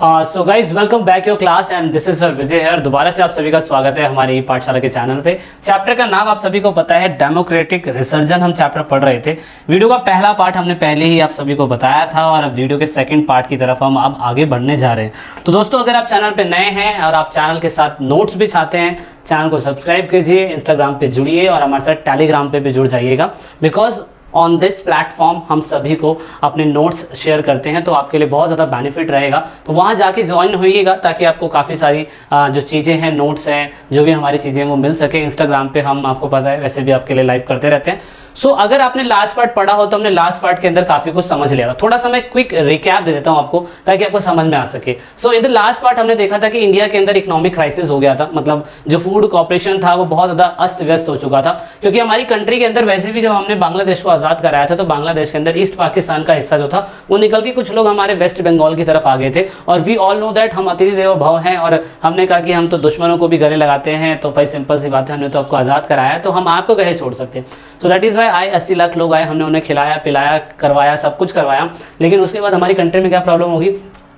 So guys welcome back your class and this is sir Vijay है। दोबारा से आप सभी का स्वागत है हमारी पाठशाला के चैनल पे। चैप्टर का नाम आप सभी को पता है, डेमोक्रेटिक रिसर्जन हम चैप्टर पढ़ रहे थे। वीडियो का पहला पार्ट हमने पहले ही आप सभी को बताया था और अब वीडियो के सेकंड पार्ट की तरफ हम अब आगे बढ़ने जा रहे हैं। तो दोस्तों, अगर आप चैनल पे नए हैं और आप चैनल के साथ नोट्स भी चाहते हैं, चैनल को सब्सक्राइब कीजिए, इंस्टाग्राम पे जुड़िए और हमारे साथ टेलीग्राम पे भी जुड़ जाइएगा। बिकॉज ऑन दिस प्लेटफॉर्म हम सभी को अपने नोट्स शेयर करते हैं, तो आपके लिए बहुत ज़्यादा बेनिफिट रहेगा। तो वहाँ जाके ज्वाइन होइएगा ताकि आपको काफ़ी सारी जो चीज़ें हैं, नोट्स हैं, जो भी हमारी चीज़ें वो मिल सके। इंस्टाग्राम पे हम, आपको पता है, वैसे भी आपके लिए लाइव करते रहते हैं। सो अगर आपने लास्ट पार्ट पढ़ा हो तो हमने लास्ट पार्ट के अंदर काफ़ी कुछ समझ लिया था। थोड़ा सा मैं क्विक रिकैप दे देता हूँ आपको ताकि आपको समझ में आ सके। सो इन द लास्ट पार्ट हमने देखा था कि इंडिया के अंदर इकोनॉमिक क्राइसिस हो गया था, मतलब जो फूड कॉर्पोरेशन था वो बहुत ज़्यादा अस्त व्यस्त हो चुका था। क्योंकि हमारी कंट्री के अंदर वैसे भी जब हमने बांग्लादेश को आज़ाद कराया था तो बांग्लादेश के अंदर ईस्ट पाकिस्तान का हिस्सा जो था वो निकल के कुछ लोग हमारे वेस्ट बंगाल की तरफ आ गए थे। और वी ऑल नो दैट हम अतिथि देवो भव हैं और हमने कहा कि हम तो दुश्मनों को भी गले लगाते हैं। तो भाई सिंपल सी बात है, हमने तो आपको आज़ाद कराया तो हम आपको कहे छोड़ सकते हैं। सो दैट इज़ वाई आए 80 लाख लोग आए, हमने उन्हें खिलाया पिलाया करवाया, सब कुछ करवाया। लेकिन उसके बाद हमारी कंट्री में क्या प्रॉब्लम होगी?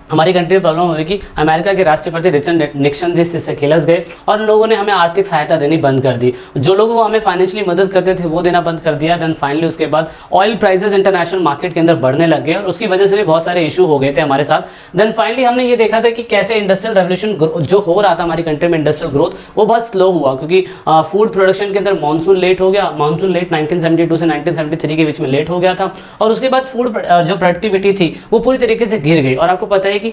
हमारी कंट्री में प्रॉब्लम हुई कि अमेरिका के राष्ट्रपति रिचर्ड निक्सन जिससे खिलस गए और लोगों ने हमें आर्थिक सहायता देनी बंद कर दी। जो लोग वो हमें फाइनेंशियली मदद करते थे वो देना बंद कर दिया। देन फाइनली उसके बाद ऑयल प्राइसेस इंटरनेशनल मार्केट के अंदर बढ़ने लग गए और उसकी वजह से भी बहुत सारे इशू हो गए थे हमारे साथ। देन फाइनली हमने ये देखा था कि कैसे इंडस्ट्रियल रेवोल्यूशन जो हो रहा था हमारी कंट्री में, इंडस्ट्रियल ग्रोथ वो बहुत स्लो हुआ क्योंकि फूड प्रोडक्शन के अंदर मानसून लेट हो गया। मानसून लेट 1972 से 1973 के बीच में लेट हो गया था और उसके बाद फूड जो प्रोडक्टिविटी थी वो पूरी तरीके से गिर गई। और आपको पता है कि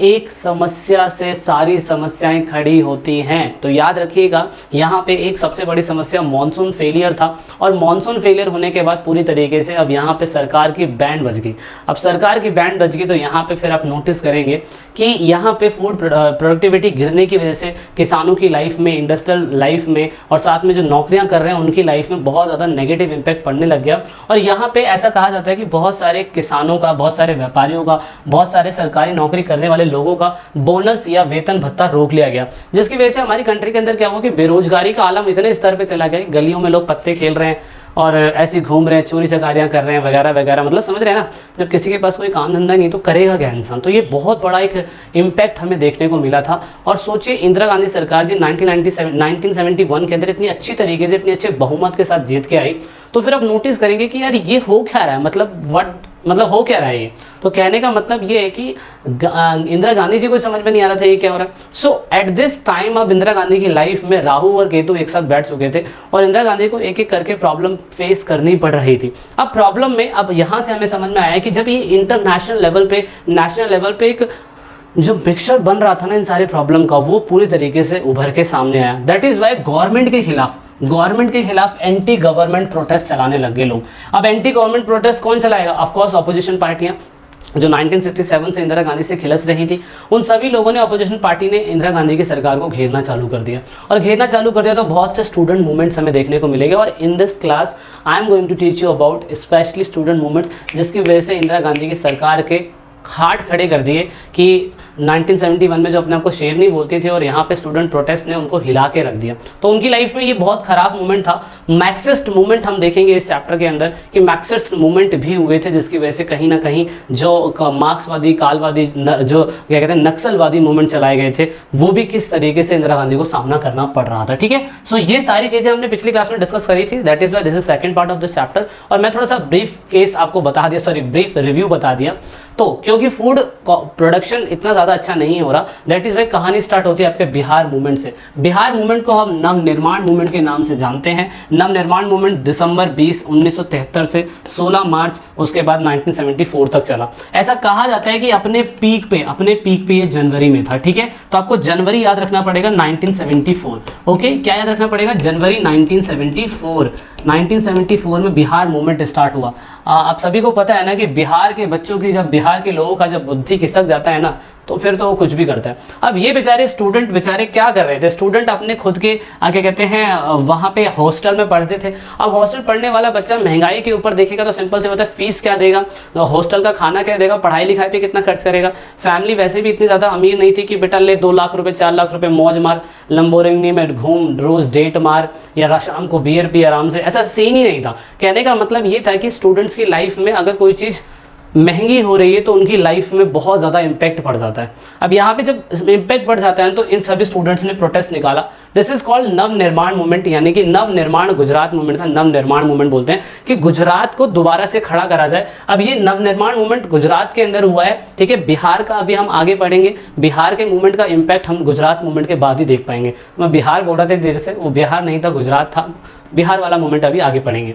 एक समस्या से सारी समस्याएं खड़ी होती हैं। तो याद रखिएगा, यहाँ पे एक सबसे बड़ी समस्या मॉनसून फेलियर था और मॉनसून फेलियर होने के बाद पूरी तरीके से अब यहाँ पे सरकार की बैंड बज गई। अब सरकार की बैंड बज गई तो यहाँ पे फिर आप नोटिस करेंगे कि यहाँ पे फूड प्रोडक्टिविटी गिरने की वजह से किसानों की लाइफ में, इंडस्ट्रियल लाइफ में और साथ में जो नौकरियाँ कर रहे हैं उनकी लाइफ में बहुत ज़्यादा नेगेटिव इम्पैक्ट पड़ने लग गया। और यहाँ पे ऐसा कहा जाता है कि बहुत सारे किसानों का, बहुत सारे व्यापारियों का, बहुत सारे सरकारी नौकरी करने वाले लोगों का बोनस या वेतन भत्ता रोक लिया गया, जिसकी वजह से हमारी कंट्री के अंदर क्या हुआ कि बेरोजगारी का आलम इतने स्तर पे चला गया, गलियों में लोग पत्ते खेल रहे हैं और ऐसे घूम रहे हैं, चोरी चकारियां कर रहे हैं वगैरह वगैरह। मतलब समझ रहे हैं ना, जब किसी के पास कोई काम धंधा नहीं तो करेगा क्या इंसान। तो ये बहुत बड़ा एक इम्पैक्ट हमें देखने को मिला था। और सोचिए, इंदिरा गांधी सरकार जी 1971 के अंदर इतनी अच्छी तरीके से, इतने अच्छे बहुमत के साथ जीत के आई। तो फिर आप नोटिस करेंगे कि यार ये हो क्या रहा है, मतलब हो क्या रहा है ये। तो कहने का मतलब ये है कि इंदिरा गांधी जी को समझ में नहीं आ रहा था ये क्या हो रहा है। सो एट दिस टाइम अब इंदिरा गांधी की लाइफ में राहु और केतु एक साथ बैठ चुके थे और इंदिरा गांधी को एक एक करके प्रॉब्लम फेस करनी पड़ रही थी। अब प्रॉब्लम में अब यहाँ से हमें समझ में आया कि जब ये इंटरनेशनल लेवल पे, नेशनल लेवल पे एक जो पिक्चर बन रहा था ना इन सारे प्रॉब्लम का, वो पूरी तरीके से उभर के सामने आया। दैट इज वाई गवर्नमेंट के खिलाफ एंटी गवर्नमेंट प्रोटेस्ट चलाने लग गए लोग। अब एंटी गवर्नमेंट प्रोटेस्ट कौन चलाएगा? ऑफ कोर्स अपोजिशन पार्टियां जो 1967 से इंदिरा गांधी से खिलस रही थी, उन सभी लोगों ने, अपोजिशन पार्टी ने इंदिरा गांधी की सरकार को घेरना चालू कर दिया। और घेरना चालू कर दिया तो बहुत से स्टूडेंट मूवमेंट्स हमें देखने को मिलेंगे। और in this class I am going to teach you about specially student movements, जिसकी वजह से इंदिरा गांधी की सरकार के हाथ खड़े कर दिए कि 1971 में जो अपने आप को शेर नहीं बोलती थी और यहाँ पे स्टूडेंट प्रोटेस्ट ने उनको हिला के रख दिया। तो उनकी लाइफ में ये बहुत खराब मूवमेंट था। मैक्सिस्ट मूवमेंट हम देखेंगे इस चैप्टर के अंदर कि मैक्सिस्ट मूवमेंट भी हुए थे, जिसकी वजह से कहीं ना कहीं जो मार्क्सवादी, कालवादी, जो क्या कहते हैं नक्सलवादी मूवमेंट चलाए गए थे, वो भी किस तरीके से इंदिरा गांधी को सामना करना पड़ रहा था। ठीक है, सो ये सारी चीजें हमने पिछली क्लास में डिस्कस करी थी। That is why this is second part of this chapter. और मैं थोड़ा सा ब्रीफ केस आपको बता दिया, सॉरी ब्रीफ रिव्यू बता दिया। तो क्योंकि फूड प्रोडक्शन इतना ज़्यादा अच्छा नहीं हो रहा, दैट इज़ वाई कहानी स्टार्ट होती है आपके बिहार मूवमेंट से। बिहार मूवमेंट को हम नवनिर्माण मूवमेंट के नाम से जानते हैं। नवनिर्माण मूवमेंट दिसंबर 20, 1973 से 16 मार्च उसके बाद 1974 तक चला। ऐसा कहा जाता है कि अपने पीक पे ये जनवरी में था। ठीक है, तो आपको जनवरी याद रखना पड़ेगा 1974। ओके, क्या याद रखना पड़ेगा? जनवरी 1974 में बिहार मूवमेंट स्टार्ट हुआ। आप सभी को पता है ना कि बिहार के बच्चों की, जब बिहार के लोगों का जब बुद्धि खिसक जाता है ना, तो फिर तो वो कुछ भी करता है। अब ये बेचारे स्टूडेंट क्या कर रहे थे? स्टूडेंट अपने खुद के क्या कहते हैं वहाँ पे हॉस्टल में पढ़ते थे। अब हॉस्टल पढ़ने वाला बच्चा महंगाई के ऊपर देखेगा तो सिंपल से होता है, फीस क्या देगा, हॉस्टल का खाना क्या देगा, पढ़ाई लिखाई पे कितना खर्च करेगा। फैमिली वैसे भी इतनी ज़्यादा अमीर नहीं थी कि बेटा ले 2 लाख रुपये 4 लाख रुपये मौज मार, लंबोर्गिनी में घूम, रोज डेट मार या शाम को बियर पी आराम से, ऐसा सीन ही नहीं था। कहने का मतलब ये था कि स्टूडेंट्स की लाइफ में अगर कोई चीज़ महंगी हो रही है तो उनकी लाइफ में बहुत ज़्यादा इम्पैक्ट पड़ जाता है। अब यहाँ पे जब इम्पैक्ट पड़ जाता है तो इन सभी स्टूडेंट्स ने प्रोटेस्ट निकाला। दिस इज कॉल्ड नव निर्माण मूवमेंट, यानी कि नव निर्माण गुजरात मूवमेंट था। नव निर्माण मूवमेंट बोलते हैं कि गुजरात को दोबारा से खड़ा करा जाए। अब ये नव निर्माण मूवमेंट गुजरात के अंदर हुआ है, ठीक है। बिहार का अभी हम आगे पढ़ेंगे, बिहार के मूवमेंट का इम्पैक्ट हम गुजरात मूवमेंट के बाद ही देख पाएंगे। मैं बिहार बोल रहा था देर से, वो बिहार नहीं था, गुजरात था। बिहार वाला मूवमेंट अभी आगे पढ़ेंगे।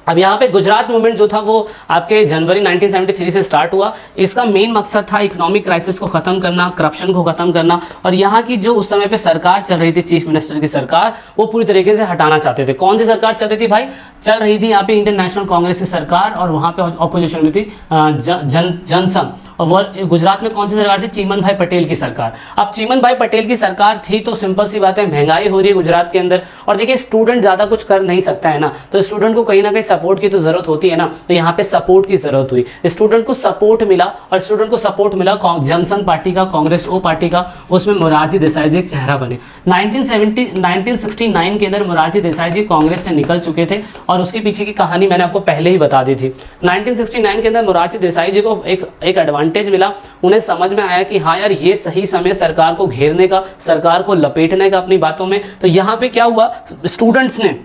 अब यहाँ पे गुजरात मूवमेंट जो था वो आपके जनवरी 1973 से स्टार्ट हुआ। इसका मेन मकसद था इकोनॉमिक क्राइसिस को ख़त्म करना, करप्शन को ख़त्म करना, और यहाँ की जो उस समय पे सरकार चल रही थी, चीफ मिनिस्टर की सरकार, वो पूरी तरीके से हटाना चाहते थे। कौन सी सरकार चल रही थी भाई? चल रही थी यहाँ पे इंडियन नेशनल कांग्रेस की सरकार, और वहाँ पे अपोजिशन में थी जनसंघ। और वो गुजरात में कौन सी सरकार थी? चीमन भाई पटेल की सरकार। अब चीमन भाई पटेल की सरकार थी तो सिंपल सी बात है, महंगाई हो रही है गुजरात के अंदर, और देखिए स्टूडेंट ज़्यादा कुछ कर नहीं सकता है ना, तो स्टूडेंट को कहीं ना कहीं सपोर्ट की तो जरूरत होती है ना। तो यहाँ पे सपोर्ट की जरूरत हुई, स्टूडेंट को सपोर्ट मिला, और स्टूडेंट को सपोर्ट मिला जनसंघ पार्टी का, कांग्रेस ओ पार्टी का, उसमें मोरारजी देसाई जी एक चेहरा बने। 1969 के अंदर मोरारजी देसाई जी कांग्रेस से निकल चुके थे, और उसके पीछे की कहानी मैंने आपको पहले ही बता दी थी। 1969 के अंदर मोरारजी देसाई जी को एक एडवांटेज मिला। उन्हें समझ में आया कि हाँ यार, ये सही समय सरकार को घेरने का, सरकार को लपेटने का अपनी बातों में। तो यहाँ पे क्या हुआ, स्टूडेंट्स ने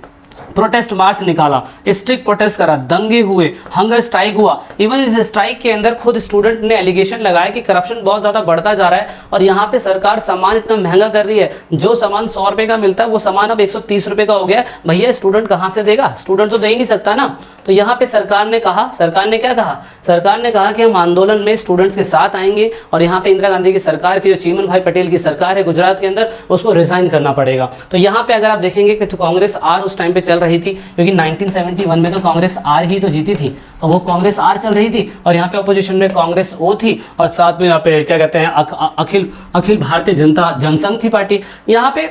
प्रोटेस्ट मार्च निकाला, स्ट्रिक्ट प्रोटेस्ट करा, दंगे हुए, हंगर स्ट्राइक हुआ। इवन इस स्ट्राइक के अंदर खुद स्टूडेंट ने एलिगेशन लगाया कि करप्शन बहुत ज़्यादा बढ़ता जा रहा है, और यहाँ पे सरकार सामान इतना महंगा कर रही है, जो सामान 100 रुपये का मिलता है वो सामान अब 130 रुपये का हो गया है। भैया स्टूडेंट कहाँ से देगा? स्टूडेंट तो दे ही नहीं सकता ना। तो यहाँ पे सरकार ने क्या कहा? सरकार ने कहा कि हम आंदोलन में स्टूडेंट्स के साथ आएंगे, और यहाँ पे इंदिरा गांधी की सरकार की, जो चीमन भाई पटेल की सरकार है गुजरात के अंदर, उसको रिजाइन करना पड़ेगा। तो यहाँ पे अगर आप देखेंगे कि तो कांग्रेस आर उस टाइम पे चल रही थी, क्योंकि 1971 में तो कांग्रेस आर ही तो जीती थी, तो वो कांग्रेस आर चल रही थी, और यहाँ पे अपोजिशन में कांग्रेस ओ थी, और साथ में यहाँ पे क्या कहते हैं अखिल भारतीय जनसंघ थी पार्टी। यहाँ पे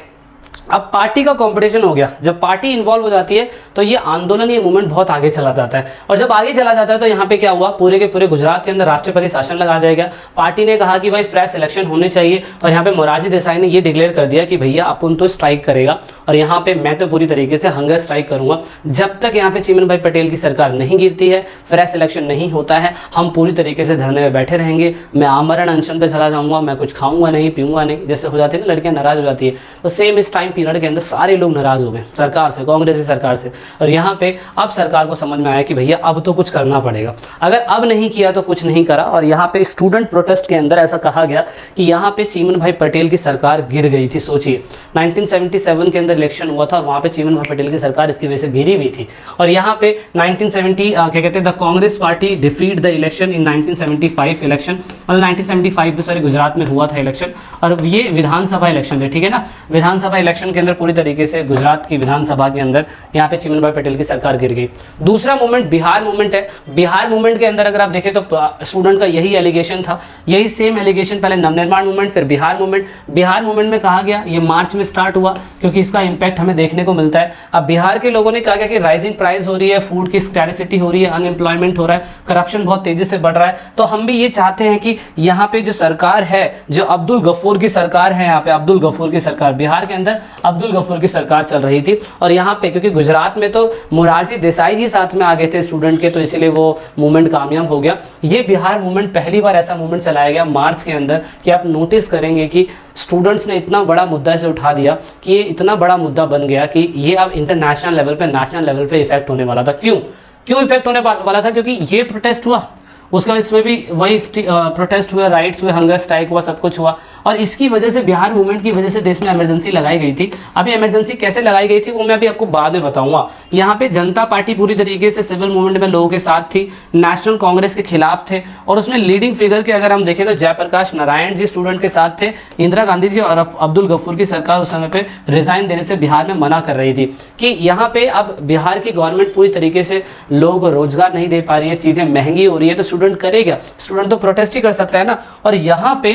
अब पार्टी का कंपटीशन हो गया। जब पार्टी इन्वॉल्व हो जाती है तो ये आंदोलन, ये मूवमेंट बहुत आगे चला जाता है, और जब आगे चला जाता है तो यहाँ पे क्या हुआ, पूरे के पूरे गुजरात के अंदर राष्ट्रपति शासन लगा दिया गया। पार्टी ने कहा कि भाई फ्रेश इलेक्शन होने चाहिए, और यहाँ पे मोरारजी देसाई ने ये डिक्लेयर कर दिया कि भैया अपन तो स्ट्राइक करेगा, और यहाँ पे मैं तो पूरी तरीके से हंगर स्ट्राइक करूंगा जब तक यहाँ पे चीमन भाई पटेल की सरकार नहीं गिरती है, फ्रेश इलेक्शन नहीं होता है। हम पूरी तरीके से धरने में बैठे रहेंगे, मैं आमरण अनशन पे चला जाऊंगा, मैं कुछ खाऊंगा नहीं, पीऊंगा नहीं, जैसे हो जाती है ना लड़कियां नाराज हो जाती है। तो सेम इस टाइम पीरियड के अंदर सारे लोग नाराज हो गए सरकार से, कांग्रेस की सरकार से, और यहाँ पे अब सरकार को समझ में आया कि भैया अब तो कुछ करना पड़ेगा, अगर अब नहीं किया तो कुछ नहीं करा। और यहाँ पे स्टूडेंट प्रोटेस्ट के अंदर ऐसा कहा गया कि यहाँ पे चीमन भाई पटेल की सरकार गिर गई थी। सोचिए 1977 के अंदर इलेक्शन हुआ था, वहाँ पे चीमन भाई पटेल की सरकार इसकी वजह से गिरी हुई थी, और यहाँ पे 1970 क्या कहते हैं, the Congress party defeat the election in 1975 election, और 1975 सॉरी गुजरात में हुआ था इलेक्शन, और ये विधानसभा इलेक्शन है, ठीक है ना। विधानसभा इलेक्शन के अंदर पूरी तरीके से गुजरात की विधानसभा के अंदर यहाँ पे चीमन भाई पटेल की सरकार गिर गई। दूसरा मूवमेंट बिहार मूवमेंट है। बिहार मूवमेंट के अंदर अगर आप देखें तो स्टूडेंट का यही एलिगेशन था, यही सेम एलिगेशन, पहले नवनिर्माण मूवमेंट फिर बिहार मूवमेंट। बिहार मूवमेंट में कहा गया, ये मार्च में स्टार्ट हुआ क्योंकि इसका इंपैक्ट हमें देखने को मिलता है। अब बिहार के लोगों ने कहा गया कि राइजिंग प्राइस हो रही है, फूड की स्कैरसिटी हो रही है, अनएम्प्लॉयमेंट हो रहा है, करप्शन बहुत तेजी से बढ़ रहा है, तो हम भी ये चाहते हैं कि यहाँ पे जो सरकार है, जो अब्दुल गफूर की सरकार है, यहाँ पे अब्दुल गफूर की सरकार, बिहार के अंदर अब्दुल गफूर की सरकार चल रही थी, और यहाँ पे क्योंकि गुजरात में तो मोरारजी देसाई जी साथ में आ गए थे स्टूडेंट के, तो इसीलिए वो मूवमेंट कामयाब हो गया। ये बिहार मूवमेंट पहली बार ऐसा मूवमेंट चलाया गया मार्च के अंदर कि आप नोटिस करेंगे कि स्टूडेंट्स ने इतना बड़ा मुद्दा इसे उठा दिया कि ये इतना बड़ा मुद्दा बन गया कि ये अब इंटरनेशनल लेवल पे, नेशनल लेवल पे इफेक्ट होने वाला था। क्यों इफेक्ट होने वाला था? क्योंकि ये प्रोटेस्ट हुआ, उसके बाद इसमें भी वही प्रोटेस्ट हुए, राइट्स हुए, हंगर स्ट्राइक हुआ, सब कुछ हुआ, और इसकी वजह से बिहार मूवमेंट की वजह से देश में इमरजेंसी लगाई गई थी। अभी इमरजेंसी कैसे लगाई गई थी वो मैं अभी आपको बाद में बताऊंगा। यहाँ पे जनता पार्टी पूरी तरीके से सिविल मूवमेंट में लोगों के साथ थी, नेशनल कांग्रेस के खिलाफ थे, और उसमें लीडिंग फिगर के अगर हम देखें तो जयप्रकाश नारायण जी स्टूडेंट के साथ थे। इंदिरा गांधी जी और अब्दुल गफूर की सरकार उस समय पे रिजाइन देने से बिहार में मना कर रही थी कि यहाँ पे अब बिहार की गवर्नमेंट पूरी तरीके से लोगों को रोजगार नहीं दे पा रही है, चीजें महंगी हो रही है, तो स्टूडेंट करेगा, स्टूडेंट तो प्रोटेस्ट ही कर सकता है ना। और यहाँ पे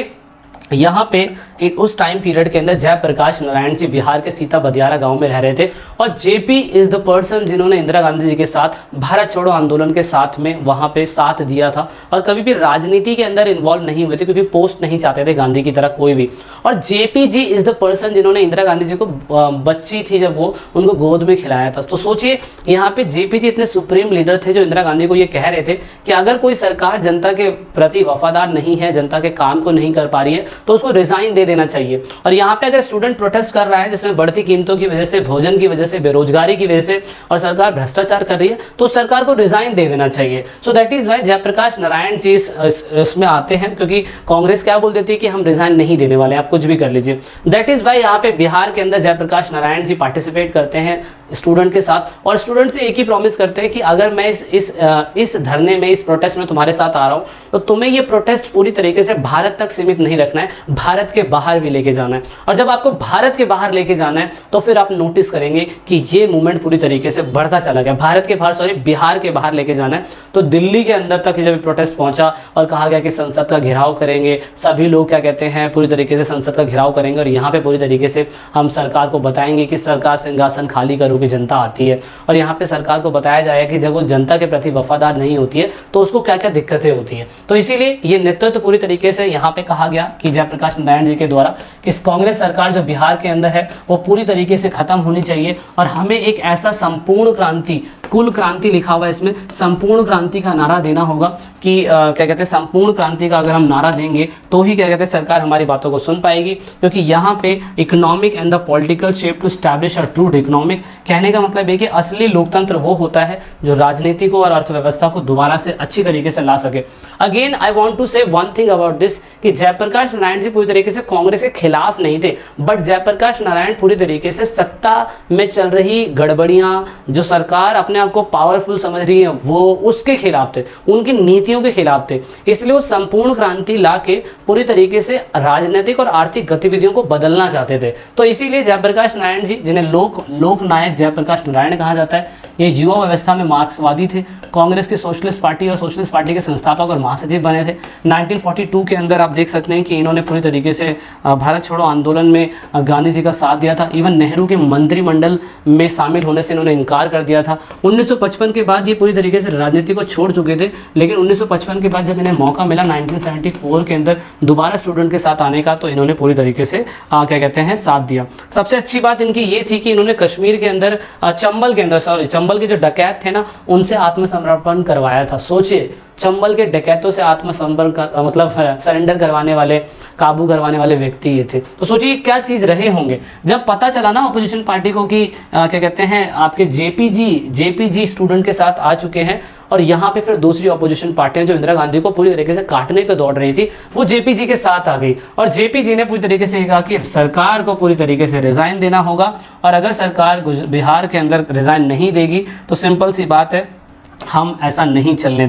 उस टाइम पीरियड के अंदर जयप्रकाश नारायण जी बिहार के सीता बदियारा गांव में रह रहे थे और जेपी इज द पर्सन जिन्होंने इंदिरा गांधी जी के साथ भारत छोड़ो आंदोलन के साथ में वहां पे साथ दिया था और कभी भी राजनीति के अंदर इन्वॉल्व नहीं हुए थे क्योंकि पोस्ट नहीं चाहते थे गांधी की तरह कोई भी। और JP ji is the person जिन्होंने इंदिरा गांधी जी को बच्ची थी जब वो उनको गोद में खिलाया था। तो सोचिए यहाँ पे जेपी जी इतने सुप्रीम लीडर थे जो इंदिरा गांधी को ये कह रहे थे कि अगर कोई सरकार जनता के प्रति वफादार नहीं है, जनता के काम को नहीं कर पा रही है तो उसको रिजाइन दे देना चाहिए। और यहाँ पे अगर स्टूडेंट प्रोटेस्ट कर रहा है जिसमें बढ़ती कीमतों की वजह से, भोजन की वजह से, बेरोजगारी की वजह से और सरकार भ्रष्टाचार कर रही है तो सरकार को रिजाइन दे देना चाहिए। So that is why Jayaprakash Narayan ji इसमें आते हैं क्योंकि कांग्रेस क्या बोल देती है कि हम रिजाइन नहीं देने वाले, आप कुछ भी कर लीजिए। दैट इज वाई यहाँ पे बिहार के अंदर जयप्रकाश नारायण जी पार्टिसिपेट करते हैं स्टूडेंट के साथ और स्टूडेंट से एक ही प्रॉमिस करते हैं कि अगर मैं इस धरने में, इस प्रोटेस्ट में तुम्हारे साथ आ रहा हूँ तो तुम्हें ये प्रोटेस्ट पूरी तरीके से भारत तक सीमित नहीं रखना है, भारत के बाहर भी लेके जाना है। और जब आपको भारत के बाहर लेके जाना है तो फिर आप नोटिस करेंगे कि ये मूवमेंट पूरी तरीके से बढ़ता चला गया। भारत के बाहर, सॉरी, बिहार के बाहर लेके जाना है तो दिल्ली के अंदर तक जब प्रोटेस्ट पहुंचा और कहा गया कि संसद का घेराव करेंगे, सभी लोग क्या कहते हैं पूरी तरीके से संसद का घेराव करेंगे और यहाँ पे पूरी तरीके से हम सरकार को बताएंगे कि सरकार सिंहासन खाली करोगे, जनता आती है। और यहाँ पे सरकार को बताया जाएगा कि जब वो जनता के प्रति वफादार नहीं होती है तो उसको क्या क्या दिक्कतें होती है। तो इसीलिए ये नेतृत्व पूरी तरीके से यहाँ पे कहा गया कि जयप्रकाश नारायण जी के द्वारा कि कांग्रेस सरकार जो बिहार के अंदर है वो पूरी तरीके से खत्म होनी चाहिए और हमें एक ऐसा संपूर्ण क्रांति, कुल क्रांति लिखा हुआ है इसमें, संपूर्ण क्रांति का नारा देना होगा कि क्या कहते हैं संपूर्ण क्रांति का अगर हम नारा देंगे तो ही क्या कहते हैं सरकार हमारी बातों को सुन पाएगी। क्योंकि यहाँ पे economic and the political shape to establish a true economic, कहने का मतलब है कि असली लोकतंत्र वो होता है जो राजनीति को और अर्थव्यवस्था को दोबारा से अच्छी तरीके से ला सके। अगेन आई वांट टू से वन थिंग अबाउट दिस कि जयप्रकाश नारायण जी पूरी तरीके से कांग्रेस के खिलाफ नहीं थे, बट जयप्रकाश नारायण पूरी तरीके से सत्ता में चल रही गड़बड़ियां, जो सरकार अपने आप को पावरफुल समझ रही है, वो उसके खिलाफ थे, उनकी नीतियों के खिलाफ थे। इसलिए वो संपूर्ण क्रांति ला के पूरी तरीके से राजनीतिक और आर्थिक गतिविधियों को बदलना चाहते थे। तो इसीलिए जयप्रकाश नारायण जी, जिन्हें लोकनायक जयप्रकाश नारायण कहा जाता है, ये युवा व्यवस्था में मार्क्सवादी थे, कांग्रेस की सोशलिस्ट पार्टी और सोशलिस्ट पार्टी के संस्थापक और महासचिव बने थे। 1942 के अंदर आप देख सकते हैं कि इन्होंने पूरी तरीके से भारत छोड़ो आंदोलन में गांधी जी का साथ दिया था। इवन नेहरू के मंत्रिमंडल में शामिल होने से इन्होंने इनकार कर दिया था। 1955 के बाद ये पूरी तरीके से राजनीति को छोड़ चुके थे, लेकिन 1955 के बाद जब इन्हें मौका मिला 1974 के अंदर दोबारा स्टूडेंट के साथ आने का, तो इन्होंने पूरी तरीके से क्या कहते हैं साथ दिया। सबसे अच्छी बात इनकी ये थी कि इन्होंने कश्मीर के अंदर चंबल के जो डकैत थे ना, उनसे आत्मसमर्पण करवाया था। सोचिए, चंबल के डकैतों से आत्मसमर्पण मतलब सरेंडर करवाने वाले, काबू करवाने वाले व्यक्ति ये थे। तो सोचिए क्या चीज़ रहे होंगे। जब पता चला ना अपोजिशन पार्टी को कि क्या कहते हैं आपके जेपी जी स्टूडेंट के साथ आ चुके हैं और यहाँ पे फिर दूसरी अपोजिशन पार्टियां जो इंदिरा गांधी को पूरी तरीके से काटने पे दौड़ रही थी, वो जेपी जी के साथ आ गई और जेपी जी ने पूरी तरीके से कहा कि सरकार को पूरी तरीके से रिजाइन देना होगा और अगर सरकार बिहार के अंदर रिजाइन नहीं देगी तो सिंपल सी बात है, हम ऐसा नहीं चलने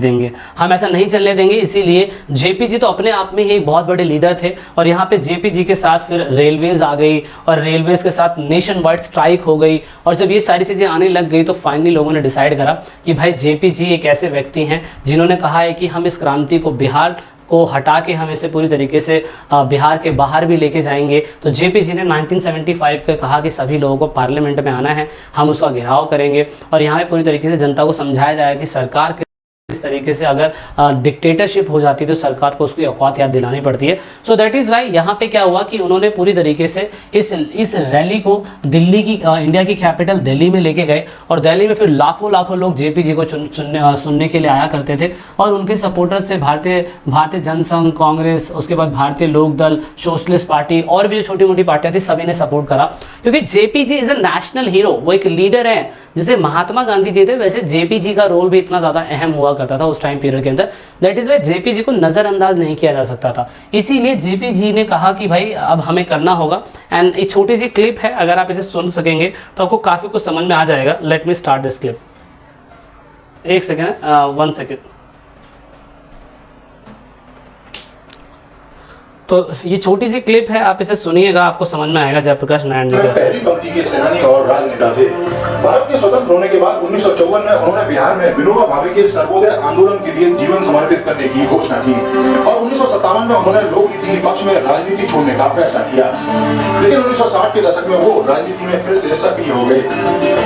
देंगे। इसीलिए जेपी जी तो अपने आप में ही एक बहुत बड़े लीडर थे और यहाँ पे जेपी जी के साथ फिर रेलवेज आ गई और रेलवेज के साथ नेशन वाइड स्ट्राइक हो गई। और जब ये सारी चीज़ें आने लग गई तो फाइनली लोगों ने डिसाइड करा कि भाई जेपी जी एक ऐसे व्यक्ति हैं जिन्होंने कहा है कि हम इस क्रांति को, बिहार को हटा के हम इसे पूरी तरीके से बिहार के बाहर भी लेके जाएंगे। तो जेपी जी ने 1975 के कहा कि सभी लोगों को पार्लियामेंट में आना है, हम उसका घेराव करेंगे और यहाँ पे पूरी तरीके से जनता को समझाया जाएगा कि सरकार के इस तरीके से अगर डिक्टेटरशिप हो जाती है तो सरकार को उसकी औकात याद दिलानी पड़ती है। सो दैट इज़ वाई यहाँ पे क्या हुआ कि उन्होंने पूरी तरीके से इस रैली को दिल्ली की इंडिया की कैपिटल दिल्ली में लेके गए और दिल्ली में फिर लाखों लोग जेपी जी को सुनने के लिए आया करते थे और उनके सपोर्टर्स से भारतीय जनसंघ, कांग्रेस, उसके बाद भारतीय लोक दल, सोशलिस्ट पार्टी और भी जो छोटी मोटी पार्टियां थी सभी ने सपोर्ट करा। क्योंकि JP ji is a national hero, वो एक लीडर है। जैसे महात्मा गांधी जी थे वैसे जेपी जी का रोल भी इतना ज़्यादा अहम हुआ करता था उस टाइम पीरियड के अंदर। दैट इज वाई जेपी जी को नज़रअंदाज नहीं किया जा सकता था। इसीलिए जेपी जी ने कहा कि भाई अब हमें करना होगा। एंड एक छोटी सी क्लिप है, अगर आप इसे सुन सकेंगे तो आपको काफ़ी कुछ समझ में आ जाएगा। Let me start this clip. एक सेकेंड, 1 सेकेंड। तो ये छोटी सी क्लिप है, आप इसे सुनिएगा, आपको समझ में आएगा जयप्रकाश नारायण जी का। पहली पंक्ति के सेनानी और राजनेता थे। भारत के स्वतंत्र होने के बाद 1954 में उन्होंने बिहार में विनोबा भावे के सर्वोदय आंदोलन के लिए जीवन समर्पित करने की घोषणा की और 1957 में उन्होंने लोकनीति के पक्ष में राजनीति छोड़ने का फैसला किया। लेकिन 1960 के दशक में वो राजनीति में फिर से सक्रिय हो गए।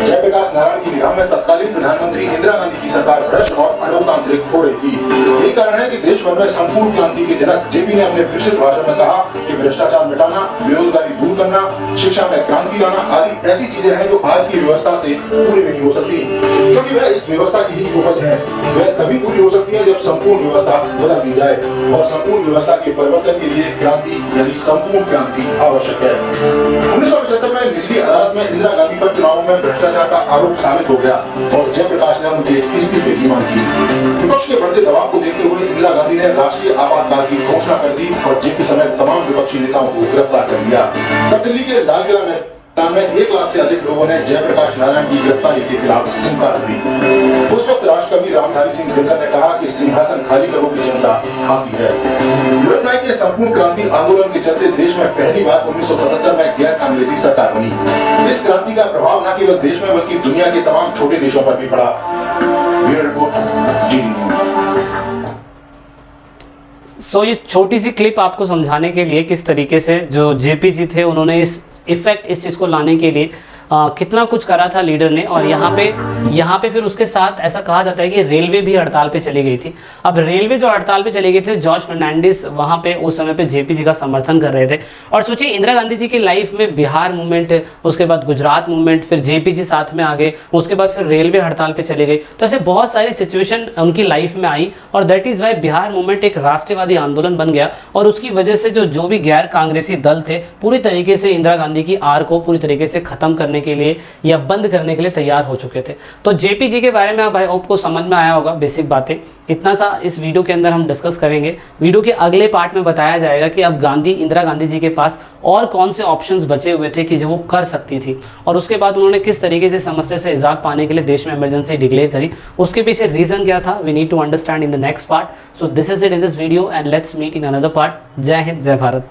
जयप्रकाश नारायण की निगाह में तत्कालीन प्रधानमंत्री इंदिरा गांधी की सरकार भ्रष्ट और अलोकतांत्रिक हो रही थी। यही कारण है कि देश भर में संपूर्ण क्रांति के जनक जेपी ने अपने विस्तृत भाषण में कहा कि भ्रष्टाचार मिटाना, बेरोजगारी दूर करना, शिक्षा में क्रांति लाना आदि ऐसी चीजें हैं जो आज की व्यवस्था से पूरी नहीं हो सकती, क्योंकि वह इस व्यवस्था की ही उपज है। वह तभी पूरी हो सकती है जब संपूर्ण व्यवस्था बदल दी जाए और संपूर्ण व्यवस्था के परिवर्तन के लिए क्रांति यानी संपूर्ण क्रांति आवश्यक है। 1975 में निचली अदालत में इंदिरा गांधी पर चुनावों में भ्रष्टाचार का आरोप साबित हो गया और जयप्रकाश ने उनके इस्तीफे की मांग की। विपक्ष के बढ़ते दबाव को देखते हुए इंदिरा गांधी ने राष्ट्रीय आपातकाल की घोषणा कर दी और जेपी समेत तमाम विपक्षी नेताओं को गिरफ्तार कर लिया। तब दिल्ली के लाल किला में 1 लाख से अधिक लोगों ने जयप्रकाश नारायण की गिरफ्तारी के खिलाफ हुंकार भरी। उस वक्त राष्ट्रकवि रामधारी सिंह दिनकर ने कहा कि सिंहासन खाली करो की जनता आती है। लगता है कि संपूर्ण क्रांति आंदोलन के चलते देश में पहली बार 1977 में गैर कांग्रेसी सरकार बनी। इस क्रांति का प्रभाव न केवल देश में बल्कि दुनिया के तमाम छोटे देशों पर भी पड़ा। Bureau report, GD news. So ये छोटी सी क्लिप आपको समझाने के लिए किस तरीके से जो जेपी जी थे उन्होंने इस इफेक्ट इस चीज़ को लाने के लिए कितना कुछ करा था लीडर ने। और यहाँ पे फिर उसके साथ ऐसा कहा जाता है कि रेलवे भी हड़ताल पे चली गई थी। अब रेलवे जो हड़ताल पे चली गई थी, जॉर्ज फर्नांडिस वहाँ पे उस समय पे जेपी जी का समर्थन कर रहे थे। और सोचिए इंदिरा गांधी जी की लाइफ में बिहार मूवमेंट, उसके बाद गुजरात मूवमेंट, फिर जेपी जी साथ में आ गए, उसके बाद फिर रेलवे हड़ताल पे चली गई। तो ऐसे बहुत सारी सिचुएशन उनकी लाइफ में आई और that is why Bihar movement एक राष्ट्रवादी आंदोलन बन गया। और उसकी वजह से जो भी गैर कांग्रेसी दल थे पूरी तरीके से इंदिरा गांधी की आर को पूरी तरीके से खत्म करने के लिए या बंद करने के लिए तैयार हो चुके थे। तो जेपी जी के बारे में आपको समझ में आया होगा बेसिक बातें। इतना सा इस वीडियो के अंदर हम डिस्कस करेंगे। वीडियो के अगले पार्ट में बताया जाएगा कि अब इंदिरा गांधी जी के पास और कौन से ऑप्शंस बचे हुए थे कि जो वो कर सकती थी और उसके बाद उन्होंने किस तरीके से समस्या से इजाफा पाने के लिए देश में इमरजेंसी डिक्लेयर करी, उसके पीछे रीजन क्या था। We need to understand in the next part. So this is it in this video and let's meet in another part. जय हिंद, जय भारत।